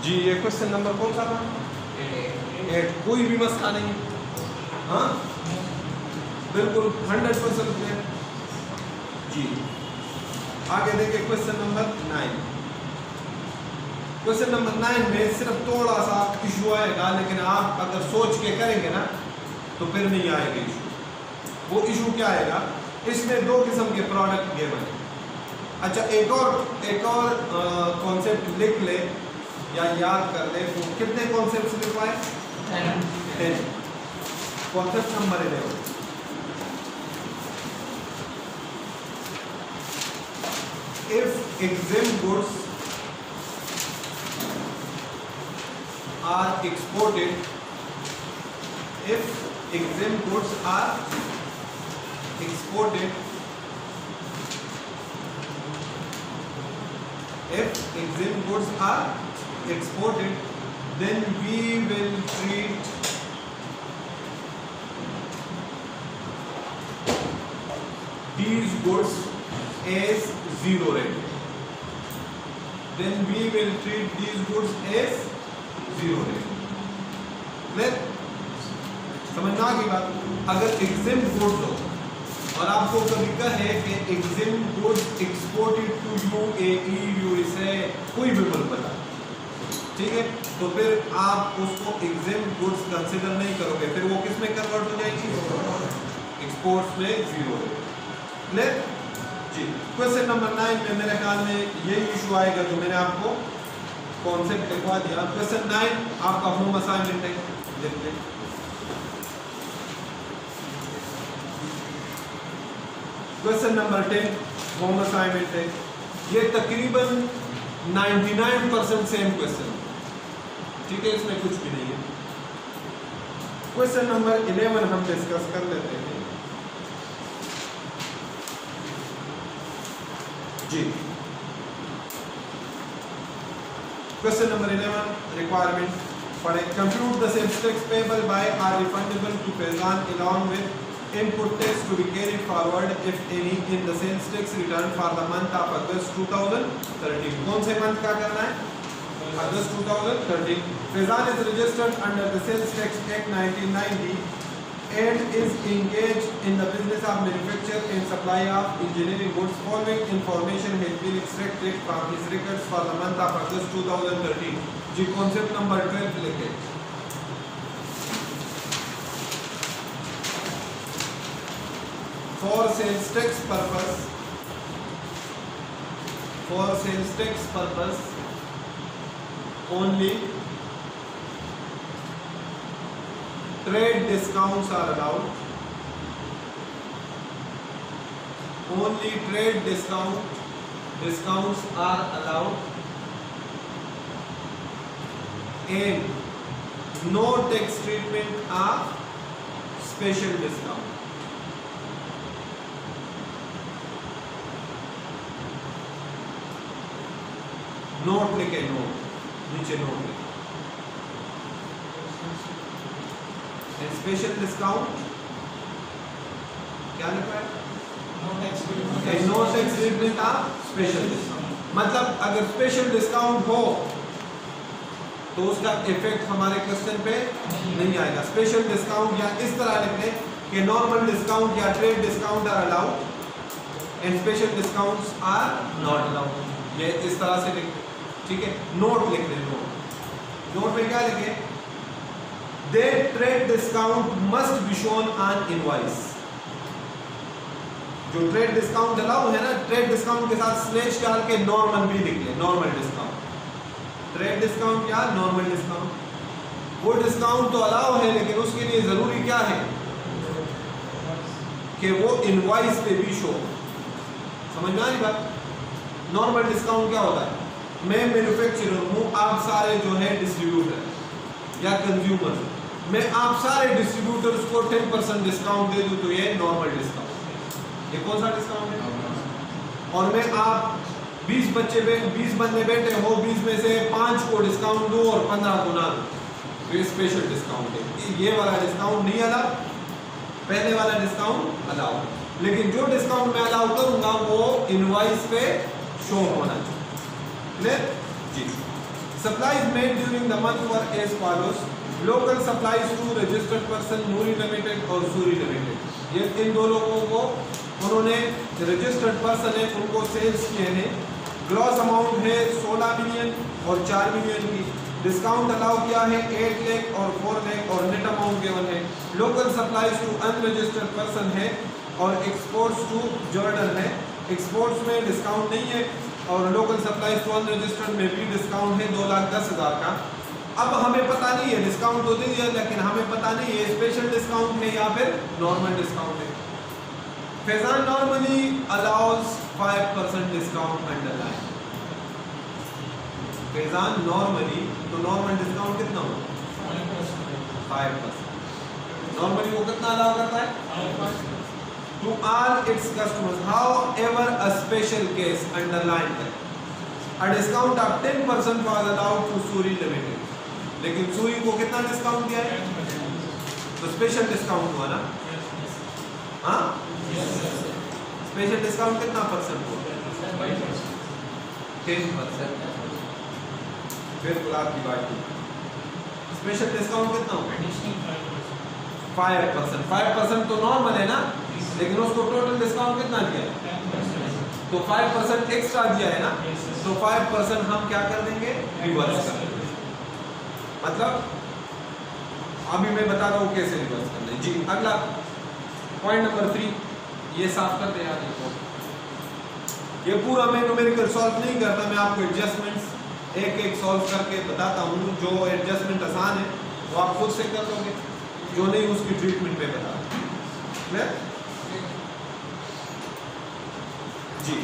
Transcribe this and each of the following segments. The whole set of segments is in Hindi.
जी ये क्वेश्चन नंबर कौन सा था? 8। कोई भी मसला नहीं, हाँ बिल्कुल 100% क्लियर। जी आगे देखिए क्वेश्चन नंबर 9। क्वेश्चन नंबर 9 में सिर्फ थोड़ा सा इशू आएगा, लेकिन आप अगर सोच के करेंगे ना तो फिर नहीं आएगा इशू। वो इशू क्या आएगा, इसमें दो किस्म के प्रोडक्ट गिवन है। अच्छा एक और कॉन्सेप्ट लिख ले या याद कर ले। तो कितने कॉन्सेप्ट लिखवाए? 10। Concept number 11, if exempt goods are exported, if exempt goods are exported, if exempt goods are exported, then we will treat these goods as zero rate. Then we will treat these goods as zero rate. Clear? समझना की बात। अगर exempt goods हो और आपको कभी कहे कि exempt goods exported to UAE, USA, कोई भी मुल्क बता, ठीक है, तो फिर आप उसको exempt goods कंसिडर नहीं करोगे, फिर वो किस में कन्वर्ट हो जाएगी? एक्सपोर्ट्स में जीरो है। क्लियर? जी क्वेश्चन नंबर 9 में मेरे ख्याल में यही इशू आएगा, तो मैंने आपको कॉन्सेप्ट लिखवा दिया। क्वेश्चन 9 आपका होम असाइनमेंट है, देखते हैं। क्वेश्चन नंबर 10 होम असाइनमेंट है। ये तकरीबन 99% सेम क्वेश्चन, ठीक है, इसमें कुछ भी नहीं है। क्वेश्चन नंबर 11 हम डिस्कस कर लेते हैं। जी क्वेश्चन नंबर 11 रिक्वायरमेंट पढ़े। Compute the sales tax payable by or refundable to Faizan along with input tax to be carried forward if any in the sales tax return for the month of August 2013. कौन से मंथ का करना है? August 2013. Faizan is registered under the Sales Tax Act 1990 and is engaged in the business of manufacture and supply of engineering goods. Following information has been extracted from his records for the month of August 2013. Ji concept number 12 लिखे। For sales tax purpose only trade discounts are allowed. Only trade discounts are allowed, and no tax treatment of special discount. Note लिखे, नोट नीचे नोट लिखे। स्पेशल डिस्काउंट क्या लिखा है? No tax treatment of special discount. मतलब अगर स्पेशल डिस्काउंट हो तो उसका इफेक्ट हमारे क्वेश्चन पे नहीं आएगा। स्पेशल डिस्काउंट या इस तरह लिख लें कि नॉर्मल डिस्काउंट या trade discount are allowed and special discounts are not allowed. ये इस तरह से लिख, ठीक है। नोट लिख लें, नोट में क्या लिखे? दे trade discount must be shown on invoice. जो ट्रेड डिस्काउंट अलाउ है ना, ट्रेड डिस्काउंट के साथ स्लैश डाल के नॉर्मल भी लिख ले, नॉर्मल डिस्काउंट। ट्रेड डिस्काउंट क्या? Normal discount. वो डिस्काउंट तो अलाउ है, लेकिन उसके लिए जरूरी क्या है कि वो इनवॉइस पे भी शो। समझ में आ रही बात? नॉर्मल डिस्काउंट क्या होता है? मैं मैन्युफैक्चरर हूँ, आप सारे जो है डिस्ट्रीब्यूटर या कंज्यूमर, मैं आप सारे डिस्ट्रीब्यूटर्स को 10% डिस्काउंट दे दूँ तो ये नॉर्मल डिस्काउंट। ये कौन सा डिस्काउंट है? और मैं आप 20 बंदे बैठे हो, 20 में से 5 को डिस्काउंट दूँ और 15 को ना दूँ, तो ये स्पेशल डिस्काउंट है। ये वाला डिस्काउंट नहीं अलाउ, पहले वाला डिस्काउंट अलाउ। लेकिन जो डिस्काउंट मैं अलाउ करूँगा वो इनवॉइस पे शो होना चाहिए। जी Supplies made during the month were as follows. Local supplies to registered person Noori Limited और Suri Limited. ये इन दो लोगों को उन्होंने registered person है उनको सेल्स किए हैं. ग्रॉस अमाउंट है 16 मिलियन और 4 मिलियन की. डिस्काउंट अलाउ किया है 8 लाख और 4 लाख और नेट अमाउंट गिवन है. Local supplies to unregistered person है और एक्सपोर्ट्स टू जॉर्डन है. एक्सपोर्ट्स में डिस्काउंट नहीं है और लोकल सप्लाईज टू अनरजिस्टर्ड में भी डिस्काउंट है 2,10,000 का. अब हमें पता नहीं है, डिस्काउंट तो दे दिया लेकिन हमें पता नहीं है स्पेशल डिस्काउंट है या फिर नॉर्मल डिस्काउंट है. Faizan normally allows 5% discount underline. Faizan normally, तो नॉर्मल डिस्काउंट कितना होगा? 5%. नॉर्मली वो कितना अलाउ करता है? To all its customers however a special case underline है. A discount of 10% was allowed to Suri limited. लेकिन सूरी को कितना डिस्काउंट दिया है? तो स्पेशल डिस्काउंट हुआ ना? हाँ, स्पेशल डिस्काउंट कितना परसेंट हुआ? 10%. बिल्कुल आपकी बात ठीक. स्पेशल डिस्काउंट कितना होगा? 5%. 5% तो नॉर्मल है ना, लेकिन उसको टोटल डिस्काउंट कितना दिया है? तो 5% एक्स्ट्रा दिया है ना, तो 5% हम क्या कर देंगे? रिवर्स कर देंगे. मतलब अभी मैं बता रहा हूँ कैसे रिवर्स करना है. जी, अगला पॉइंट नंबर 3, ये साफ कर दे यार. ये पूरा मैं न्यूमेरिकल सॉल्व नहीं करता, मैं आपको एडजस्टमेंट्स एक एक सॉल्व करके बताता हूँ. जो एडजस्टमेंट आसान है वो आप खुद से कर लोगे, जो नहीं उसकी ट्रीटमेंट पे बता दूँ. जी,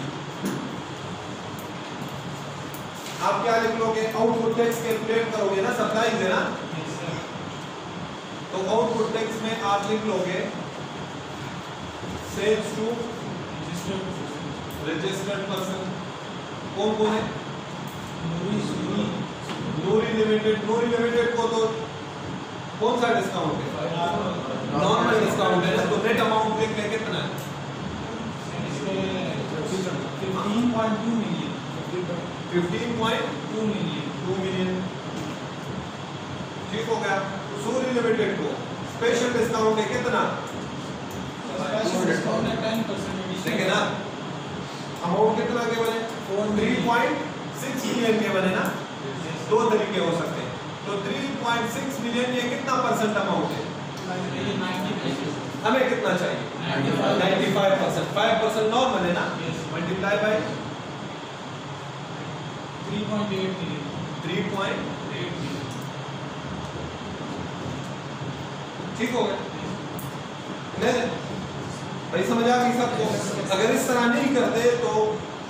आप क्या लिख लोगे? आउटपुट टैक्स कैलकुलेट करोगे ना, सप्लाई है ना, तो आउटपुट टैक्स में आप लिख लोगे सेल्स टू रजिस्टर्ड पर्सन. कौन कौन है? नूरी लिमिटेड. नूरी लिमिटेड को तो कौन सा डिस्काउंट है? नॉर्मल डिस्काउंट है. तो नेट अमाउंट लिख ले कितना है? 15.2 मिलियन. 15.2 मिलियन. ठीक हो गया. सूरी लिमिटेड को स्पेशल डिस्काउंट है कितना? 10%. देखिए ना, अमाउंट कितना के बने? 3.6 मिलियन के बने ना. दो तरीके हो सकते हैं. तो 3.6 मिलियन ये कितना परसेंट अमाउंट है? हमें कितना चाहिए? 95%. 5% नॉर्मल है ना, मल्टीप्लाई बाय 3.8 मिलियन. 3.8 मिलियन. ठीक हो गया नहीं भाई? समझ आ गई सबको? अगर इस तरह नहीं करते तो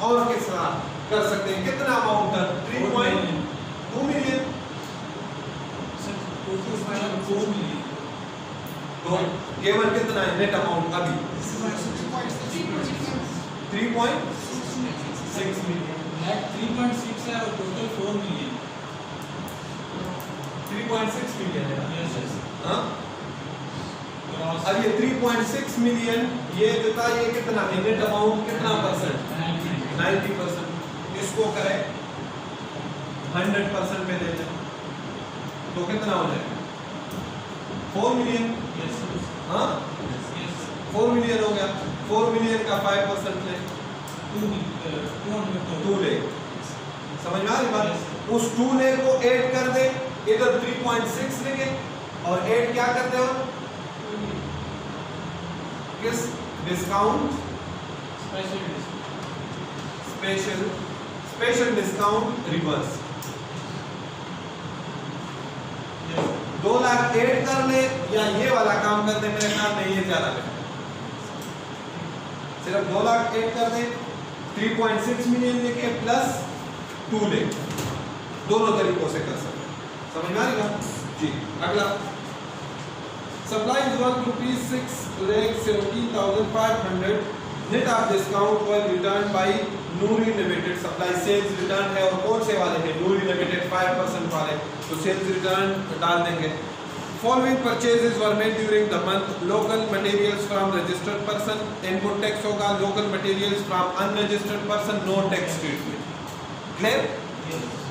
और किस तरह कर सकते हैं? कितना अमाउंट था? 3.2 मिलियन. तो केवल कितना है नेट अमाउंट अभी? 3.6 मिलियन. नेट 3.6 है और टोटल 4 मिलियन. 3.6 मिलियन है. यस. हाँ, अब ये 3.6 मिलियन ये देता, ये कितना है नेट अमाउंट? कितना परसेंट? 90%. इसको करें 100% पे दे दें तो कितना हो जाएगा? 4 मिलियन. हाँ, 4 मिलियन हो गया. 4 मिलियन का 5% ले 2 ले. समझ में आ रही बात? उस 2 ले को ऐड कर दे, इधर 3.6 लेंगे और ऐड क्या करते हो? किस discount? Special discount reverse. 2 lakh add कर ले या ये वाला काम कर दे. मेरे ख्याल में ये ज्यादा बेहतर. सिर्फ 2 लाख ऐड कर दे, 3.6 मिलियन लेके प्लस 2 ले. दोनों तरीकों से कर सकते. समझ में आ रही बात? जी, अगला supplies worth ₹6,17,500. net of discount was returned by Noori Limited. supply sales return है और कौन से वाले हैं? Noori Limited 5% वाले. तो sales return डाल देंगे. Following purchases were made during the month. Local materials from registered person. Input tax होगा. Local materials from unregistered person. No tax treatment. Clear?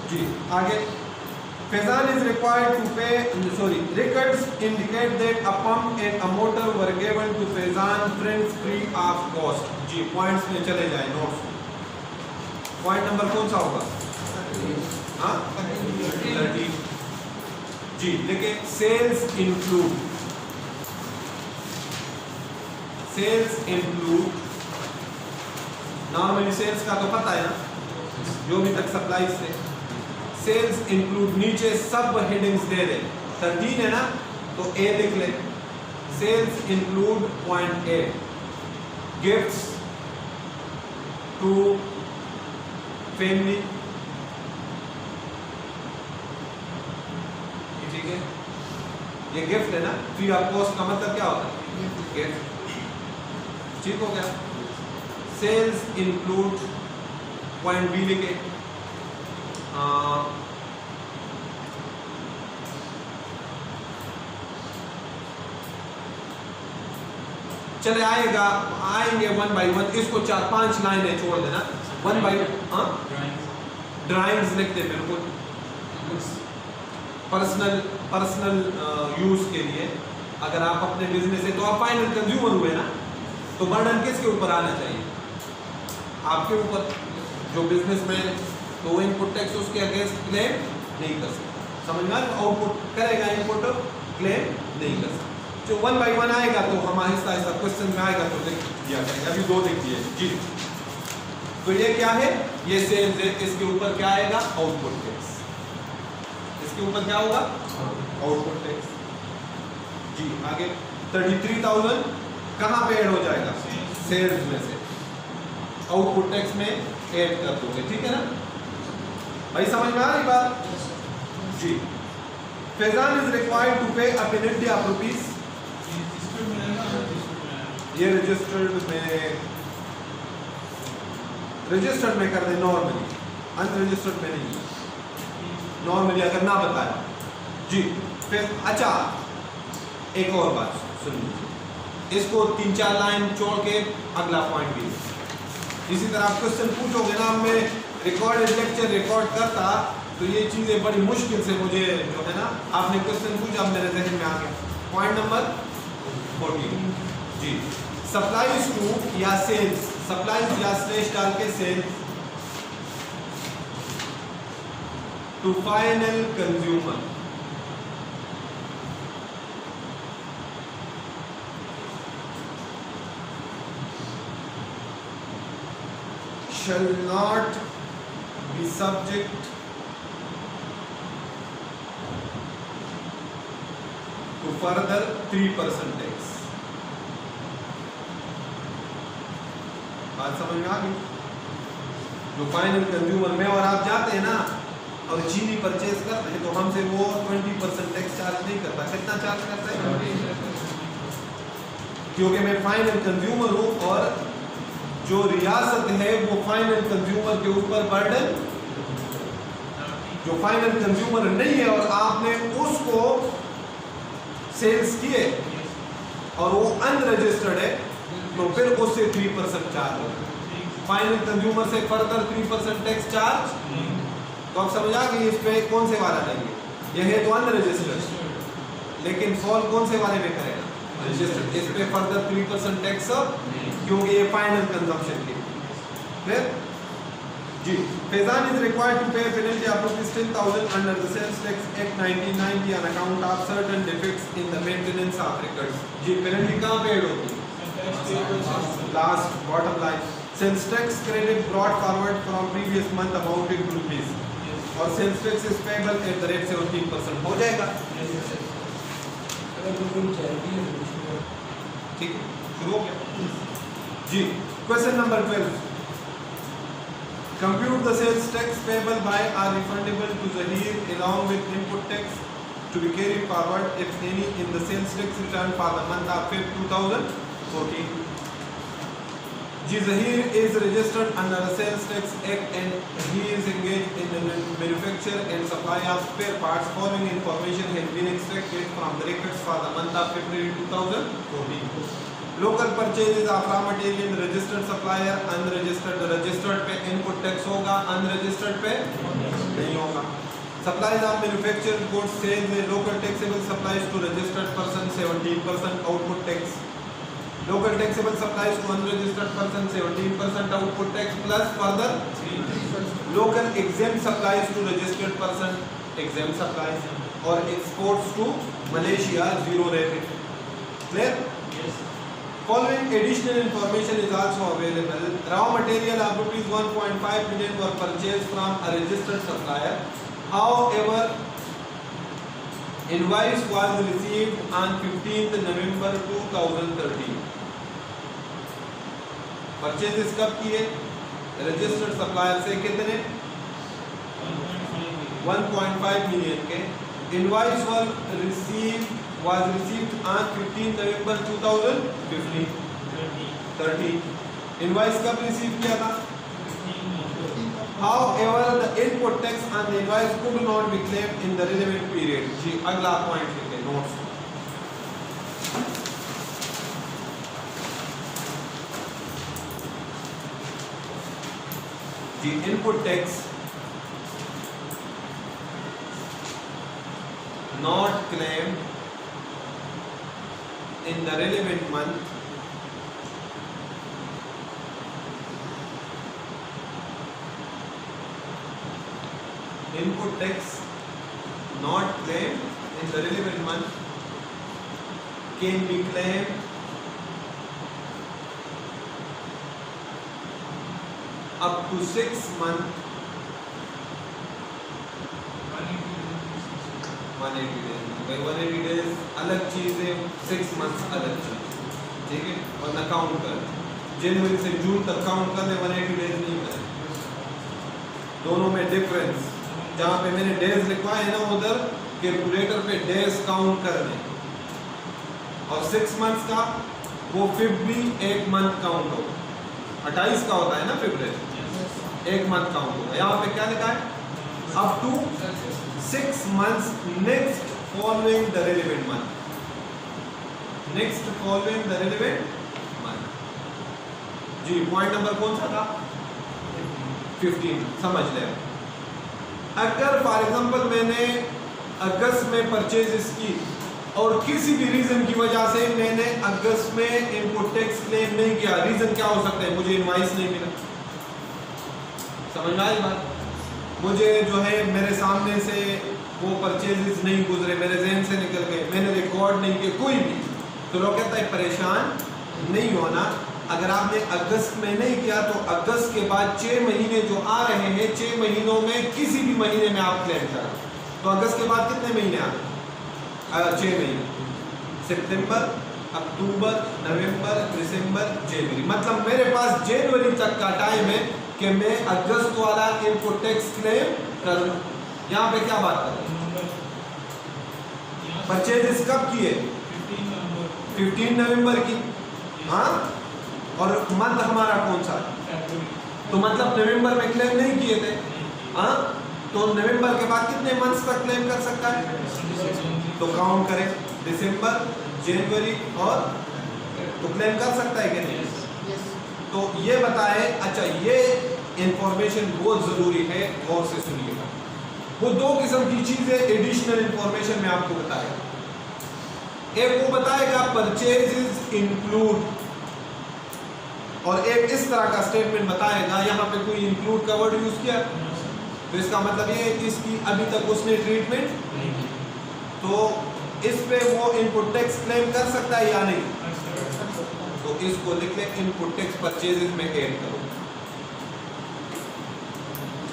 जी, आगे Faizan is required to pay, records indicate that a pump and a motor were given to Faizan friends free of cost. जी पॉइंट्स में चले जाए नोट्स। पॉइंट नंबर कौन सा होगा? हाँ 13। जी देखिए सेल्स इंक्लूड नॉर्मली सेल्स का तो पता है ना, जो भी तक सप्लाई से सेल्स इंक्लूड नीचे सब हेडिंग्स दे दे। 13 है ना तो ए लिख ले। Sales include point A gifts to family, ठीक है ये गिफ्ट है ना, फ्री ऑफ कॉस्ट का मतलब क्या होता है? गिफ्ट, ठीक हो गया। सेल्स इंक्लूड पॉइंट बी लिखे चले आएंगे 1 बाई 1। इसको 4-5 लाइनें छोड़ देना 1 बाई ड्राइंग्स लिखते बिल्कुल पर्सनल यूज के लिए। अगर आप अपने बिजनेस से तो आप फाइनल कंज्यूमर हुए ना, तो बर्डन किसके ऊपर आना चाहिए? आपके ऊपर। जो बिजनेस में तो इनपुट टैक्स उसके अगेंस्ट क्लेम नहीं कर सकता, समझ में? आउटपुट करेगा, इनपुट क्लेम नहीं कर सकता। जो 1 बाई 1 आएगा तो हम आहिस्ता आहिस्ता क्वेश्चन में आएगा तो लिख दिया जाएगा। अभी 2 लिख दिए जी। तो ये क्या है? ये सेल्स है, इसके ऊपर क्या आएगा? Output tax. इसके ऊपर क्या होगा? Output tax. जी आगे 33,000 कहाँ पे ऐड हो जाएगा? सेल्स में से आउटपुट टैक्स में ऐड कर दोगे, ठीक है ना भाई? समझ में आ रही बात? जी। फैजान इज रिक्वायर्ड टू पे अ पेनल्टी ऑफ रुपीज, ये रजिस्टर्ड में कर दे नॉर्मली, अनरजिस्टर्ड में नहीं। नॉर्मली अगर ना बताया जी। फिर अच्छा एक और बात सुन लीजिए, इसको 3-4 लाइन छोड़ के अगला पॉइंट भी। इसी तरह आप क्वेश्चन पूछोगे ना, मैं रिकॉर्डेड लेक्चर रिकॉर्ड करता तो ये चीज़ें बड़ी मुश्किल से मुझे जो है ना, आपने क्वेश्चन पूछा मेरे जहन में आ गया। पॉइंट नंबर 14 जी। सप्लाईज टू या सेल्स, सप्लाईज या स्लैश डाल के sales to final consumer, shall not be subject to further 3% tax। बात समझ में आ गई? जो फाइनल कंज्यूमर में और आप जाते हैं ना और चीनी परचेज करते हैं तो हमसे वो 20% टैक्स चार्ज नहीं करता। कितना चार्ज करता है? क्योंकि मैं फाइनल कंज्यूमर हूं और जो रियासत है वो फाइनल कंज्यूमर के ऊपर बर्डन, जो फाइनल कंज्यूमर नहीं है और आपने उसको सेल्स किए और वो अनरजिस्टर्ड है तो फिर उससे 3% चार्ज होगा। फाइनल कंज्यूमर से फर्दर 3% टैक्स चार्ज। तो आप समझ आ गई इस पे कौन से वाला लेंगे? यह है तो अनरजिस्टर्ड, लेकिन फॉल कौन से वाले में करेगा? रजिस्टर्ड। इस पे फर्दर 3% टैक्स क्योंकि ये फाइनल कंजम्पशन के फिर जी। Faizan is required to pay penalty of ₹10,000 under the sales tax act 1990 on account of certain defects in the maintenance of records. जी पेनल्टी कहां पे ऐड होती है? Last bottom line. Sales tax credit brought forward from previous month amounted to rupees, और sales tax is payable at the rate 17% हो जाएगा। ठीक है, शुरू हो गया जी। Question number 12, compute the sales tax payable by or refundable to Zahir along with input tax to be carried forward if any in the sales tax return for the month of Feb 2014. Ji Zahir is registered under the Sales Tax Act and he is engaged in the manufacture and supply of spare parts. Following information has been extracted from the records for the month of February 2014. Local purchases of raw material, registered supplier, unregistered, registered पे input tax होगा, unregistered पे नहीं होगा। Supplies of manufactured goods sales में local taxable supplies to registered person 17% output tax. Local taxable supplies to unregistered person 17% output tax plus further 3%. local exempt supplies to registered person exempt supplies और exports to Malaysia 0 rate. Clear? Yes. Following additional information is also available. Raw material of rupees 1.5 million were purchased from a registered supplier. However, invoice was received on 15th November 2013. Purchases कब किए? Registered supplier से कितने? 1.5 million के. Invoice was received on 15th November 2015. 13. Invoice कब receive किया था? However, the input tax on the invoice could not be claimed in the relevant period. जी अगला पॉइंट लिखे नोट्स. जी input tax not claimed in the relevant month input tax not claimed in the relevant month can be claimed up to 6 months 180 days. भाई 180 days अलग चीज है, 6 months अलग चीज, ठीक है. और ना काउंट कर, जनवरी से जून तक काउंट कर ले, 180 days नहीं कर. दोनों में डिफरेंस, जहाँ पे मैंने डेज लिखवाए है ना उधर कैलकुलेटर पे डेज काउंट करने, और 6 months का वो फिफ्थ भी 1 month काउंट होगा. 28 का होता है ना फेब्रुअरी, 1 month काउंट होगा. यहाँ पे क्या लिखा है? Up to 6 months next following the relevant month. Next following the relevant month. जी पॉइंट नंबर कौन सा था? 15. समझ ले. अगर फॉर एग्जांपल मैंने अगस्त में परचेज की और किसी भी रीजन की वजह से मैंने अगस्त में इनपुट टैक्स क्लेम नहीं किया, रीजन क्या हो सकता है? मुझे इनवॉइस नहीं मिला. समझ में आई बात? मुझे जो है मेरे सामने से वो परचेजेस नहीं गुजरे, मेरे जहन से निकल गए, मैंने रिकॉर्ड नहीं किया कोई भी, तो लोग कहता है परेशान नहीं होना. अगर आपने अगस्त में नहीं किया तो अगस्त के बाद 6 महीने जो आ रहे हैं, 6 महीनों में किसी भी महीने में आप क्लेम करें. तो अगस्त के बाद कितने महीने आ गए? 6 महीने. सितंबर, अक्टूबर, नवंबर, दिसंबर, जनवरी. मतलब मेरे पास जनवरी तक का टाइम है कि मैं अगस्त वाला इनपुट टैक्स क्लेम कर लूं. यहाँ पे क्या बात कर रहे हैं? परचेजेस कब किए? 15 नवंबर की. हाँ, और मंथ हमारा कौन सा? तो मतलब नवंबर में क्लेम नहीं किए थे. हाँ, तो नवंबर के बाद कितने मंथ्स तक क्लेम कर सकता है? तो काउंट करें, दिसंबर, जनवरी और तो क्लेम कर सकता है कि नहीं? तो ये बताए. अच्छा, ये इंफॉर्मेशन बहुत जरूरी है, गौर से सुनिएगा. वो 2 किस्म की चीजें एडिशनल इंफॉर्मेशन में आपको बताएगा. एक वो बताएगा परचेजेस इंक्लूड, और एक इस तरह का स्टेटमेंट बताएगा, यहाँ पे कोई इंक्लूड का वर्ड यूज किया तो इसका मतलब ये है कि इसकी अभी तक उसने ट्रीटमेंट नहीं की, तो इस पे वो इनपुट टैक्स क्लेम कर सकता है या नहीं? तो इसको लिख ले, इनपुट टैक्स परचेजेस में ऐड करो.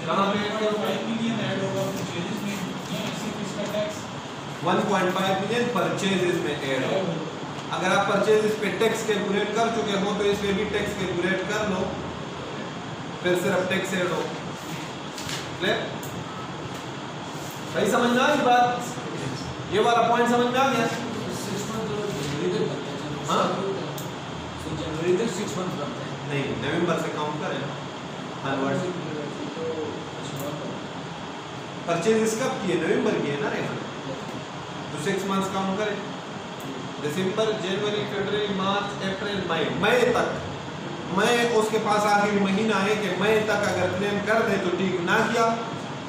कहाँ पे ऐड करो? 5 मिलियन ऐड होगा परचेजेस में, या इसी किसका टैक्स? 1.5 मिलियन परचेजेस में ऐड हो. अगर आप परचेजेस पे टैक्स कैलकुलेट कर चुके हो तो इस पे भी टैक्स कैलकुलेट कर लो, फिर सिर्फ टैक्स ऐड हो. क्लियर? सही समझ में आ गई बात? ये वाला पॉइंट समझ में आ गया? हाँ, जनवरी तक 6 मंथ बनता है. नहीं, नवंबर से काउंट करें. परचेजेस कब किए? नवंबर किए ना रेखा, तो 6 मंथ्स काउंट करें. दिसंबर, जनवरी, फरवरी, मार्च, अप्रैल, मई तक. मई उसके पास आखिरी महीना है कि मई तक अगर क्लेम कर दे तो ठीक, ना किया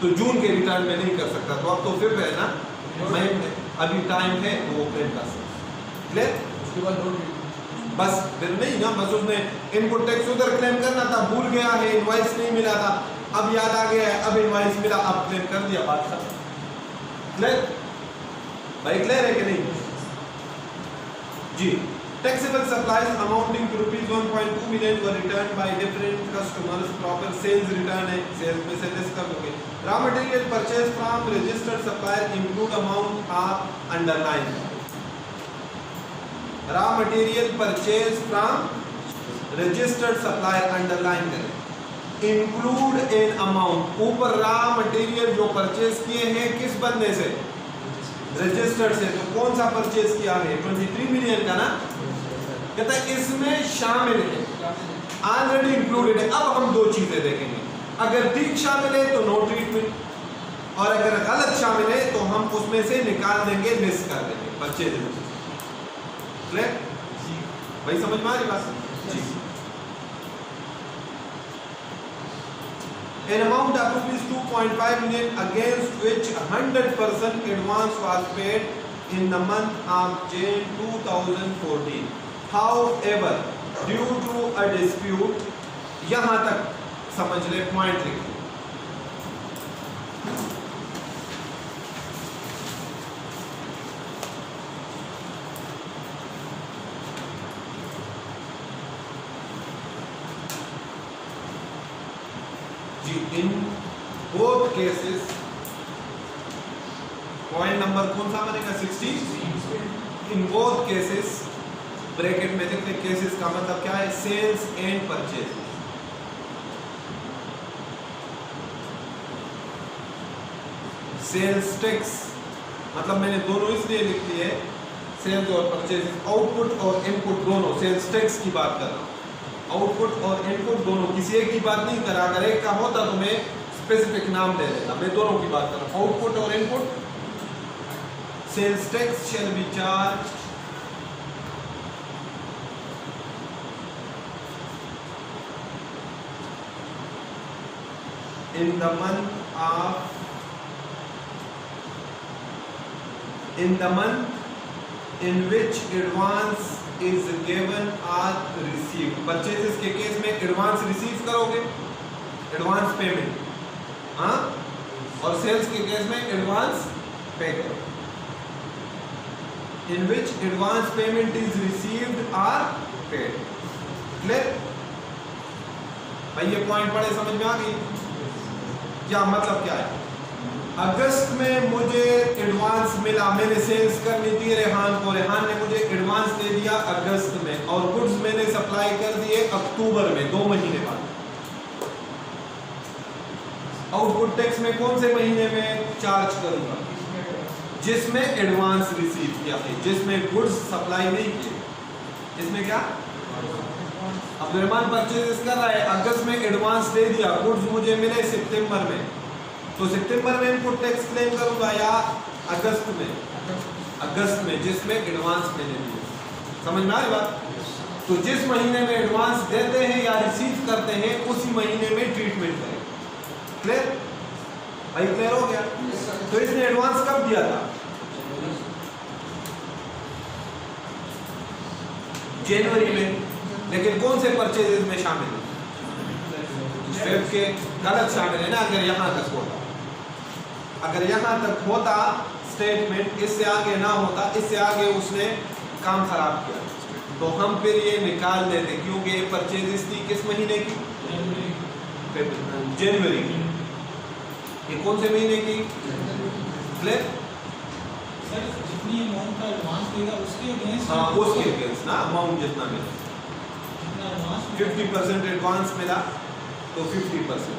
तो तो जून के रिटर्न में नहीं कर सकता, तो अब तो फिर है ना, मैं अभी टाइम है तो वो क्लेम कर सकता। क्लियर? उसके बाद नोट बस फिर नहीं ना, बस उसने इनपुट टैक्स उधर क्लेम करना था, भूल गया है, इनवॉइस नहीं मिला था, अब याद आ गया है, अब इनवॉइस मिला, अब क्लेम कर दिया, बात खत्म। क्लियर भाई? क्लियर है कि नहीं जी? Taxable supplies amounting to rupees 1.2 million were returned by different customers. Proper sales return है, sales में से less कर दोगे। Raw material purchase from registered supplier include amount are underlined. Raw material purchase from registered supplier underline करें। Include an amount, ऊपर raw material जो purchase किए हैं किस बंदे से? Registered से। तो कौन सा purchase किया है? 23 million का ना? कहता है इसमें शामिल है, ऑलरेडी इंक्लूडेड है। अब हम दो चीजें देखेंगे, अगर ठीक शामिल है तो नो ट्रीटमेंट, और अगर गलत शामिल है तो हम उसमें से निकाल देंगे, मिस कर देंगे परचेज। क्लियर भाई? समझ में आ रही बात जी? An amount of rupees 2.5 million against which 100% advance was paid in the month of June 2014. However, due to a dispute, यहां तक समझ ले, पॉइंट लिखो। जी, in both cases point number कौन सा बनेगा? 60। इन बोथ केसेस ब्रैकेट में लिखते, केसेस का मतलब क्या है? Sales and purchase. Sales tax मतलब मैंने दोनों इसलिए लिख दी है, सेल्स और परचेज, आउटपुट और इनपुट दोनों, सेल्स टैक्स की बात कर रहा हूँ, आउटपुट और इनपुट दोनों, किसी एक की बात नहीं करा। अगर एक का होता तो मैं स्पेसिफिक नाम दे देता, मैं दोनों की बात कर रहा हूँ, आउटपुट और input. Sales tax shall be charge in the month in which advance is given or received. Purchases के केस में एडवांस रिसीव करोगे, एडवांस पेमेंट, हाँ, और सेल्स के केस में एडवांस पे करो। In which advance payment is received or paid. Clear? भाई ये पॉइंट पढ़े समझ में आ गई? क्या मतलब क्या है? अगस्त में मुझे एडवांस मिला, मैंने सेल्स करनी थी रेहान को, रेहान ने मुझे एडवांस दे दिया अगस्त में, और गुड्स मैंने सप्लाई कर दिए अक्टूबर में, 2 महीने बाद। आउटपुट टैक्स में कौन से महीने में चार्ज करूंगा? जिसमें एडवांस रिसीव किया है, जिसमें गुड्स सप्लाई नहीं किए। जिसमें क्या? अब रेहान परचेज कर रहा है, अगस्त में एडवांस दे दिया, गुड्स मुझे मिले सितंबर में, तो सितंबर में इनपुट टैक्स क्लेम करूंगा या अगस्त में? अगस्त में, जिसमें एडवांस मैंने दिया। समझ में आ रही बात? तो जिस महीने में एडवांस देते हैं या रिसीव करते हैं उसी महीने में ट्रीटमेंट करें। क्लियर भाई? क्लियर हो गया? तो इसने एडवांस कब दिया था? जनवरी में, लेकिन कौन से परचेजेस में शामिल है? फेब के। गलत शामिल है ना, अगर यहां तक होता, अगर यहां तक होता स्टेटमेंट, इससे आगे ना होता, इससे आगे उसने काम खराब किया, तो हम फिर ये निकाल देते, क्योंकि ये परचेजेस थी किस महीने की? जनवरी की। ये कौन से महीने की? क्लियर? सर जितनी अमाउंट का एडवांस देगा उसके अगेंस्ट, हाँ, उसके अगेंस्ट ना, अमाउंट जितना मिला, जितना एडवांस 50% एडवांस मिला तो 50%।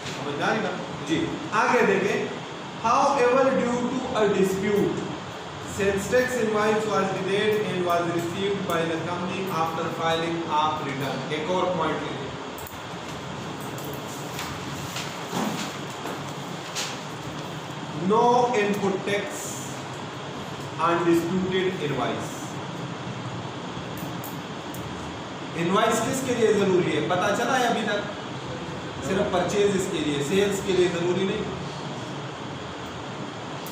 समझ में आ रही ना जी? आगे देखें, however due to a dispute sales tax invoice was delayed and was received by the company after filing of return। एक और पॉइंट लिखें, no input tax on disputed invoice। Invoice किसके लिए जरूरी है? पता चला है अभी तक? सिर्फ परचेज के लिए, सेल्स के लिए जरूरी नहीं।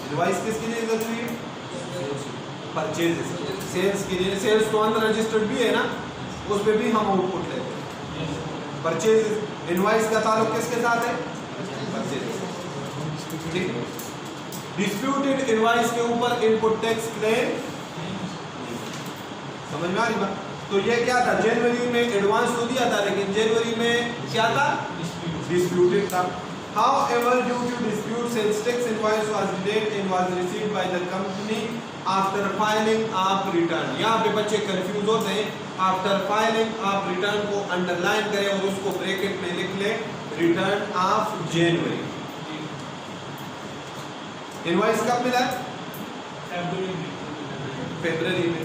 इनवॉइस किसके लिए जरूरी है? परचेज। सेल्स के लिए, सेल्स तो अनरजिस्टर्ड भी है ना, उस पे भी हम आउटपुट लेते हैं। परचेज इनवॉइस का ताल्लुक किसके साथ है? परचेज। ठीक। डिस्प्यूटेड इनवॉइस के ऊपर इनपुट टैक्स क्लेम, समझ में आ रही बात? तो ये क्या था, जनवरी में एडवांस तो दिया था, लेकिन जनवरी में क्या था? डिस्प्यूटेड था। However, due to dispute, sales tax invoice was delayed and was received by the company after filing of return. यहाँ पे बच्चे कंफ्यूज होते हैं। After filing of return को अंडरलाइन करें और उसको ब्रैकेट में लिख ले, रिटर्न ऑफ जनवरी। इनवॉइस कब मिला? फरवरी में।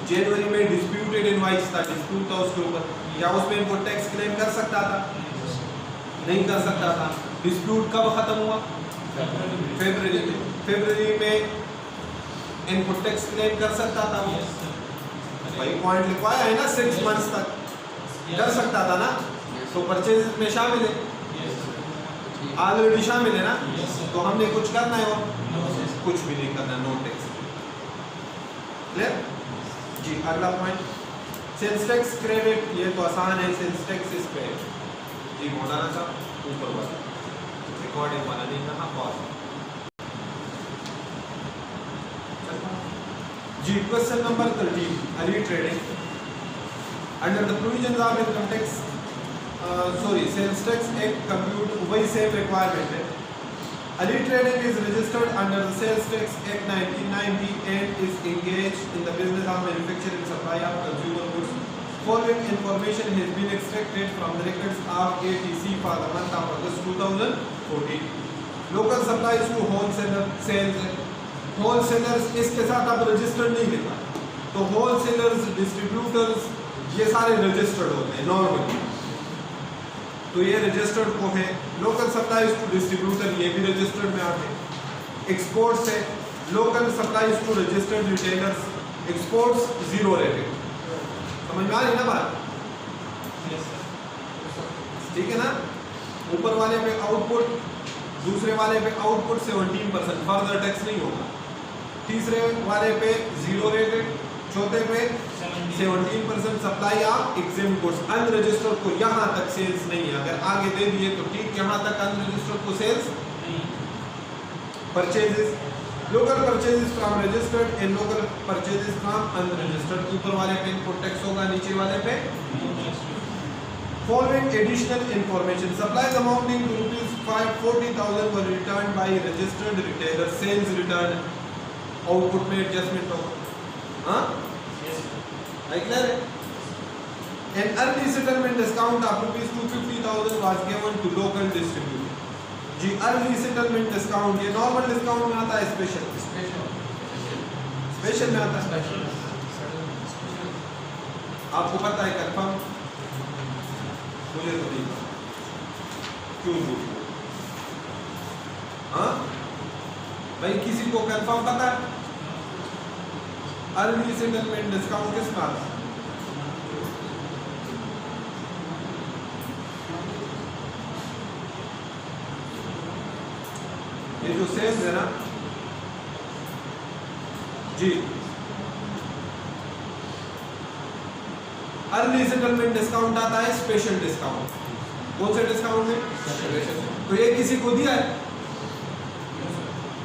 जनवरी में डिस्प्यूटेड इनवॉइस था, डिस्प्यूट था उसके ऊपर, क्या उसमें इनपुट टैक्स क्लेम कर सकता था? नहीं कर सकता था। डिस्प्यूट कब खत्म हुआ? फरवरी में। फरवरी में इनपुट टैक्स क्लेम कर सकता था वो, भाई पॉइंट लिखवाया है ना, 6 मंथ्स तक कर सकता था ना, तो परचेज में शामिल है, ऑलरेडी शामिल है ना, तो हमने कुछ करना है और कुछ भी नहीं करना, नो टैक्स। क्लियर जी? अगला पॉइंट, सेल्स टैक्स क्रेडिट, ये तो आसान है, सेल्स टैक्स इस पे जी मौलाना साहब ऊपर वाला रिकॉर्डिंग वाला नहीं कहा, पॉज जी। Question number 13, Ali trading under the provisions of income tax sales tax act compute, वही सेम रिक्वायरमेंट है। Ali trading is registered under the sales tax act 1990 and is engaged in the business of manufacturing supply of consumer goods. Following information has been extracted from the records of ATC for the month of August 2014. Local supplies to wholesaler sales. Wholesalers इसके साथ अब रजिस्टर्ड नहीं लिखा, तो wholesalers, distributors ये सारे रजिस्टर्ड होते हैं नॉर्मली, तो ये रजिस्टर्ड को है। लोकल सप्लाईज टू डिस्ट्रीब्यूटर ये भी रजिस्टर्ड में आते हैं। एक्सपोर्ट्स है, local supplies to registered retailers, exports zero rated. समझ में आ रही ना बात? ठीक है ना? ऊपर वाले पे आउटपुट, दूसरे वाले पे आउटपुट 17%, फर्दर टैक्स नहीं होगा। तीसरे वाले पे जीरो रेटेड, चौथे पे 17% supply of exempt goods. Unregistered को यहाँ तक सेल्स नहीं है, अगर आगे दे दिए तो ठीक, यहाँ तक अनरजिस्टर्ड को सेल्स नहीं। Purchases, local purchases from registered and local purchases from unregistered, ऊपर वाले पे इनपुट टैक्स होगा, नीचे वाले पे। Following additional information, supplies amounting to ₹40,000 were return by registered retailer, sales return, output में एडजस्टमेंट होगा। हाँ क्लियर है? An early settlement discount of ₹250,000 was given to local distributor. जी अर्ली सेटलमेंट डिस्काउंट, ये नॉर्मल डिस्काउंट में आता है, स्पेशल में आता है। आपको पता है कंफर्म? मुझे तो नहीं पता, क्यों बोलूं? हाँ भाई, किसी को कंफर्म पता है? अर्ली सेटलमेंट डिस्काउंट किस में आता है? ये जो सेल्स है ना जी, अर्ली सेटलमेंट डिस्काउंट आता है स्पेशल डिस्काउंट। कौन से डिस्काउंट है? तो ये किसी को दिया है?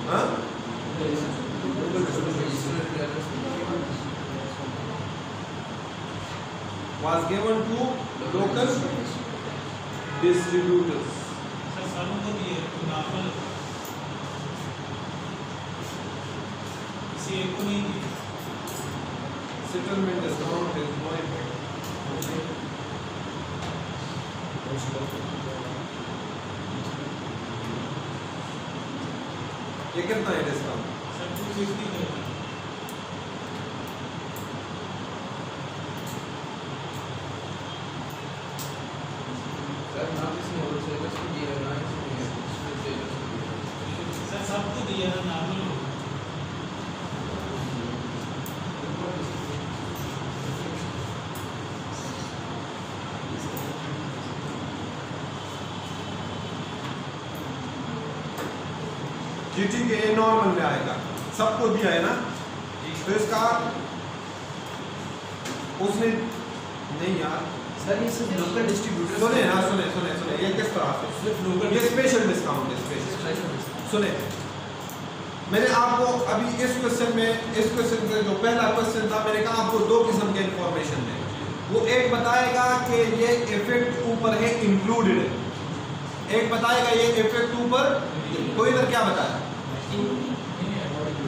हाँ? was given to local distributors. Settlement discount is no effect. ये कितना है डिस्काउंट? सबको दिया है नॉर्मल। जी ठीक है, ये नॉर्मल में आएगा, सबको दिया है ना। तो इसका उसने नहीं यार सर ये सिर्फ लोकल डिस्ट्रीब्यूटर सुने ना, सुने ये किस तरह से, सिर्फ लोकल ये स्पेशल डिस्काउंट है, स्पेशल। सुने, मैंने आपको अभी इस क्वेश्चन से जो पहला क्वेश्चन था, मैंने कहा आपको दो किस्म के इंफॉर्मेशन है। वो एक बताएगा कि ये इफेक्ट ऊपर है इंक्लूडेड, एक बताएगा ये इफेक्ट ऊपर, कोई इधर क्या बताया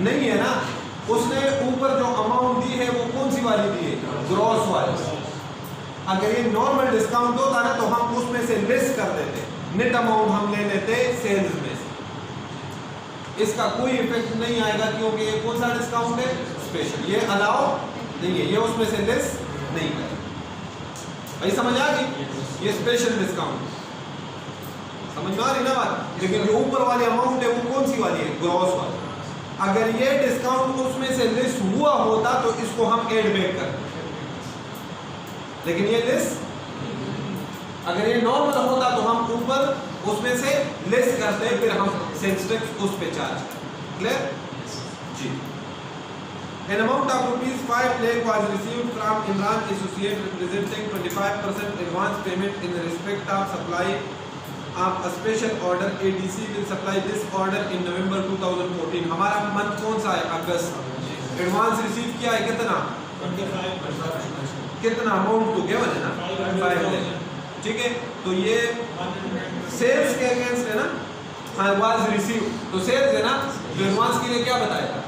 नहीं है ना। उसने ऊपर जो अमाउंट दी है वो कौन सी वाली दी है, ग्रॉस वाली। अगर ये नॉर्मल डिस्काउंट होता ना तो हम उसमें से लेस कर देते, नेट अमाउंट हम ले लेते सेल्स में से। इसका कोई इफेक्ट नहीं आएगा क्योंकि ये कौन सा डिस्काउंट है, स्पेशल, ये अलाउ नहीं है, ये उसमें से लेस नहीं करेगा। भाई समझ आ गई, ये स्पेशल डिस्काउंट, समझ में आ रही ना बात। लेकिन जो ऊपर वाली अमाउंट है वो कौन सी वाली है, ग्रॉस वाली। अगर ये डिस्काउंट उसमें से लेस हुआ होता तो इसको हम ऐड बैक करते, लेकिन ये लेस, अगर ये नॉर्मल होता तो हम ऊपर उसमें से लेस करते, फिर हम सेल्स टैक्स उस पे चार्ज करते। क्लियर जी। An amount of ₹5 lakh was received from Imran Associate representing 25% advance payment in respect of supply of a special order. ADC will supply this order in November 2014. हमारा मंथ कौन सा है, अगस्त। एडवांस रिसीव किया है कितना, 25%, कितना अमाउंट तो गिवन है ना, 5 लाख, ठीक है। तो ये सेल्स के अगेंस्ट है ना, हाँ वाज रिसीव, तो सेल्स है ना, तो एडवांस के लिए क्या बताएगा,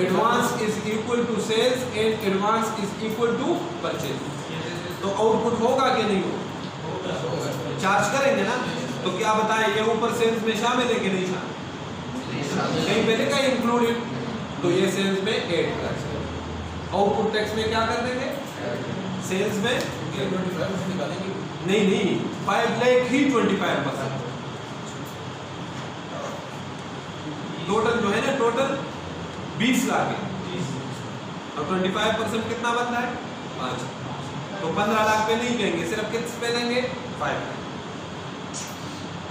advance is equal to sales and advance is equal to purchase. तो आउटपुट होगा कि नहीं होगा, चार्ज करेंगे ना। तो क्या बताएं, ये ऊपर सेल्स में शामिल है कि नहीं शामिल, कहीं पे लिखा इंक्लूडेड, तो ये सेल्स में ऐड कर, आउटपुट टैक्स में क्या कर देंगे, सेल्स में 25% निकालेंगे। नहीं 5 लाख ही 25%, टोटल जो है ना, टोटल 20 लाख है और 25% कितना बनता है, 5। तो 15 लाख पे नहीं देंगे, सिर्फ किस पे देंगे, 5 लाख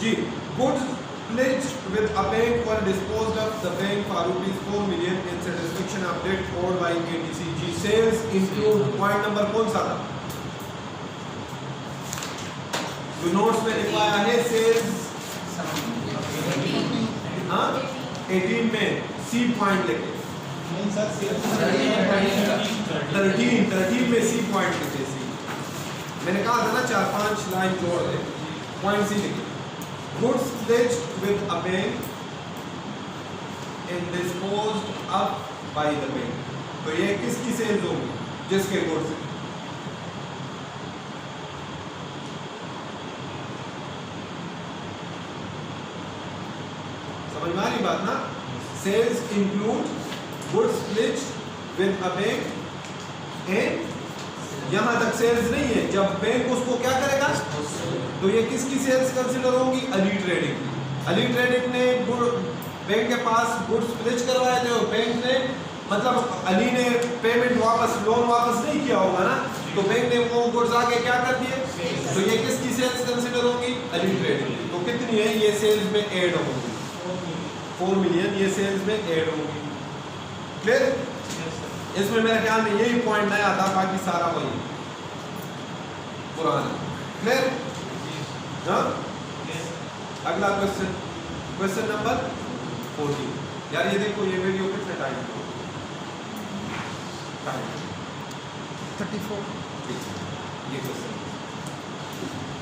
जी। Goods pledged with a bank or disposed of the bank for ₹4 million in satisfaction of debt owed by ADC। जी सेल्स इंक्लूड, पॉइंट नंबर कौन सा था, जो नोट्स में लिखवाया है सेल्स, हाँ 18 में सी पॉइंट लिखे, नहीं सर, 13 में सी पॉइंट लिखे, सी मैंने कहा था ना 4-5 लाइन जोड़ दे, पॉइंट सी लिखे। Goods pledged with a bank and disposed of by the bank। तो ये किसकी सेल्स होगी, जिसके गुड्स, समझ में आ रही बात ना। Sales include goods pledged with a bank and यहां तक सेल्स नहीं है, जब बैंक उसको क्या करेगा, तो ये किसकी सेल्स कंसीडर होंगी, अली ट्रेडिंग। अली ट्रेडिंग ने बैंक के पास गुड्स प्लेज करवाए थे और बैंक ने, मतलब अली ने पेमेंट वापस, लोन वापस नहीं किया होगा ना, तो बैंक ने वो गुड्स आगे क्या कर दिए, तो ये किसकी सेल्स कंसीडर होंगी, अली ट्रेडिंग। तो कितनी है, ये सेल्स में ऐड होंगी, 4 मिलियन ये सेल्स में ऐड होंगी। क्लियर, इसमें मेरे ख्याल में यही पॉइंट नया था, बाकी सारा वही पुराना। क्लियर, हाँ। अगला क्वेश्चन, क्वेश्चन नंबर 14। यार ये देखो, ये वीडियो कितने टाइम, 34। ये क्वेश्चन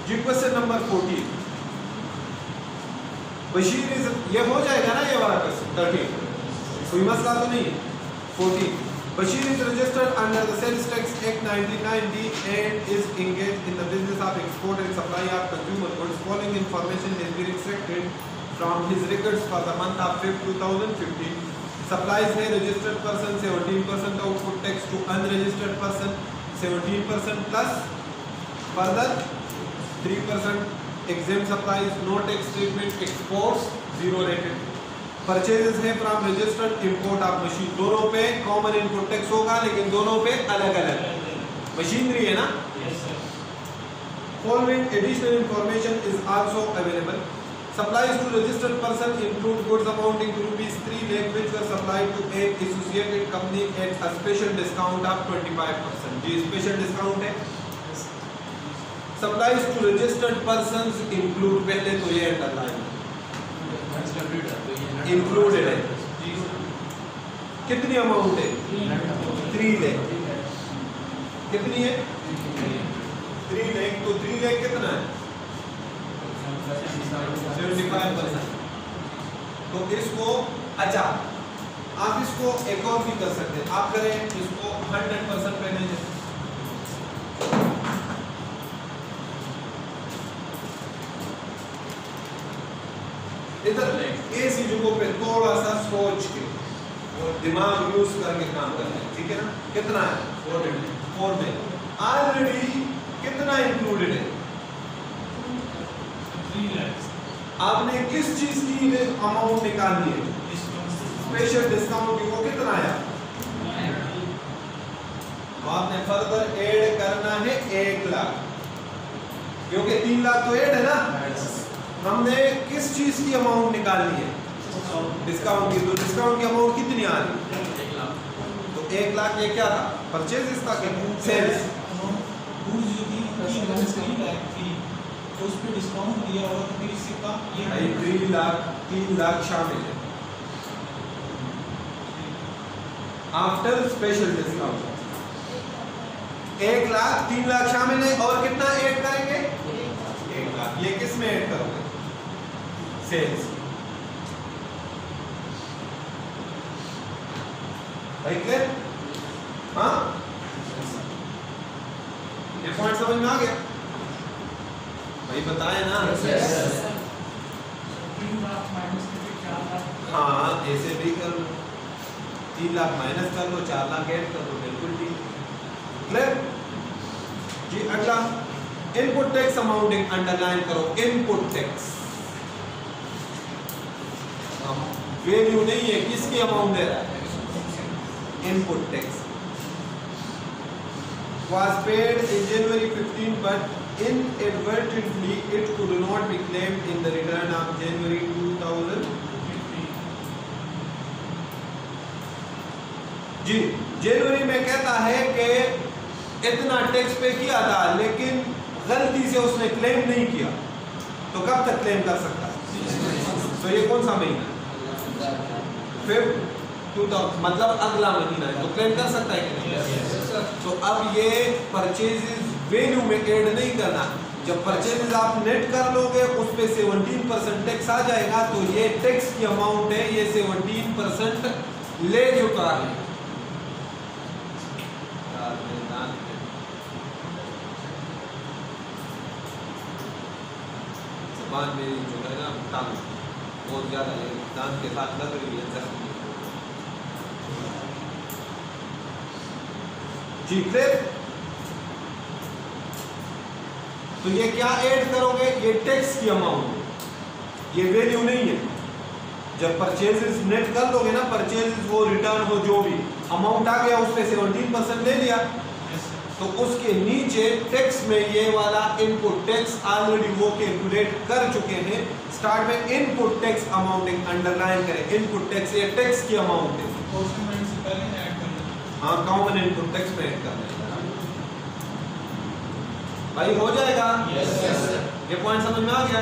जी, क्वेश्चन नंबर 14। बशीर इज, ये हो जाएगा ना ये वाला क्वेश्चन 13, कोई मसला तो नहीं है। 14, Bashir is registered under the Sales Tax Act 1990 and is engaged in the business of export and supply of consumer goods. Following information has been extracted from his records for the month of Feb 2015. Supplies है registered person 17% output tax to unregistered person 17% plus further 3% exempt supplies, no tax treatment, exports 0 rated. Purchases है from registered import of machine, दोनों पे कॉमन इनपुट टैक्स होगा, लेकिन दोनों पे अलग अलग मशीनरी है ना। Following additional information is also available. Supplies to registered person include goods amounting to rupees 3 lakh which were supplied to a associated company at a special discount of 25%. जी special discount है. Supplies to registered persons include, पहले तो ये अंडरलाइन included है. कितनी अमाउंट है? 3 लाख. कितनी है? 3 लाख. तो 3 लाख कितना है? 75%. तो इसको अच्छा आप इसको एक और भी कर सकते हैं. आप करें इसको 100% पे नहीं. इधर ए चीजों पे थोड़ा सा सोच के और दिमाग यूज करके काम करना है. ठीक है ना? कितना है? 4 में ऑलरेडी कितना इंक्लूडेड है? 3 lakhs. आपने किस चीज की अमाउंट निकालनी है? स्पेशल डिस्काउंट की. वो कितना आया? तो आपने फर्दर ऐड करना है 1 लाख, क्योंकि 3 लाख तो ऐड है ना. हमने किस चीज की अमाउंट निकालनी है? डिस्काउंट की. तो डिस्काउंट की अमाउंट कितनी आ रही? 1 लाख. तो 1 लाख ये क्या था? परचेज था कि सेल्स? Goods जो थी 3 lakh थी, तो उस पे डिस्काउंट दिया हुआ तो फिर इससे का ये भाई 3 लाख शामिल है after special discount. 1 lakh 3 lakh शामिल है. और कितना ऐड करेंगे? 1 लाख. ये किस में ऐड करोगे? सेल्स. भाई क्लियर? हाँ, ये पॉइंट समझ में आ गया? भाई बताए ना. हाँ, ऐसे भी कर लो. 3 लाख माइनस कर लो, 4 लाख ऐड कर लो. बिल्कुल ठीक. क्लियर जी? अगला इनपुट टैक्स अमाउंटिंग. अंडरलाइन करो इनपुट टैक्स. वैल्यू नहीं है, किसकी अमाउंट दे रहा है? Input tax was paid in January 15 but inadvertently it could not be claimed in the return of January 2015. जी, जनवरी में कहता है कि इतना टैक्स पे किया था लेकिन गलती से उसने क्लेम नहीं किया. तो कब तक क्लेम कर सकता है? तो ये कौन सा महीना है? फिर 2000 मतलब अगला महीना है, तो क्लेम कर सकता है कि नहीं? तो अब ये परचेजेस वैल्यू में ऐड नहीं करना. जब परचेजेस आप नेट कर लोगे उस पे 17% टैक्स आ जाएगा. तो ये टैक्स की अमाउंट है, ये 17% ले चुका है. जबान मेरी जो है ना टांग बहुत ज्यादा है, दांत के साथ लग रही है जख्म. ठीक है? तो ये क्या ऐड करोगे? ये टैक्स की अमाउंट, ये वैल्यू नहीं है. जब परचेजेस नेट कर लोगे ना, परचेजेस वो रिटर्न हो जो भी अमाउंट आ गया उस पे 17% ले लिया. तो उसके नीचे टैक्स में ये वाला इनपुट टैक्स ऑलरेडी वो कैलकुलेट कर चुके हैं. स्टार्ट में इनपुट टैक्स अमाउंटिंग अंडरलाइन करें. इनपुट टैक्स ये टैक्स की अमाउंट है. हाँ, कॉमन इनपुट टैक्स पे ऐड करना है. भाई हो जाएगा? ये पॉइंट समझ में आ गया?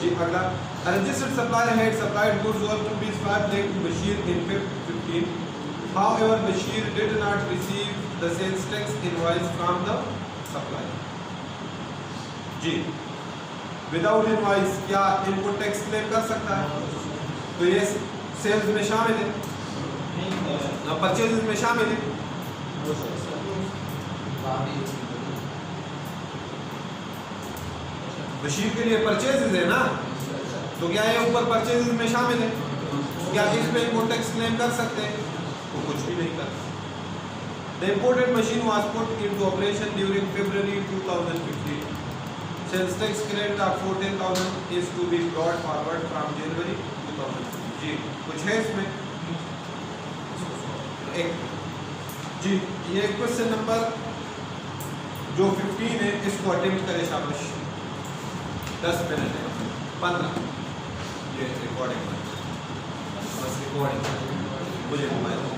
जी. अगला registered supplier had supplied goods worth ₹5 lakh to Bashir in 15. However, Bashir did not receive the sales tax invoice from the supplier. जी, विदाउट इनवॉइस क्या इनपुट टैक्स क्लेम कर सकता है? तो ये सेल्स में शामिल है, परचेजेस में शामिल है. बशीर के लिए परचेजेस है ना, तो क्या ये ऊपर परचेजेस में शामिल है? क्या इस पे इनपुट टैक्स क्लेम कर सकते हैं? तो कुछ भी नहीं कर सकते. The imported machine was put into operation during February 2015. Sales tax credit of 14,000 is to be brought forward from January 2015. जी, कुछ है इसमें? एक जी, ये क्वेश्चन नंबर जो 15 है इसको अटेम्प्ट करें. शाबाश. 10 मिनट है. 15 रिकॉर्डिंग में बस रिकॉर्डिंग मुझे मोबाइल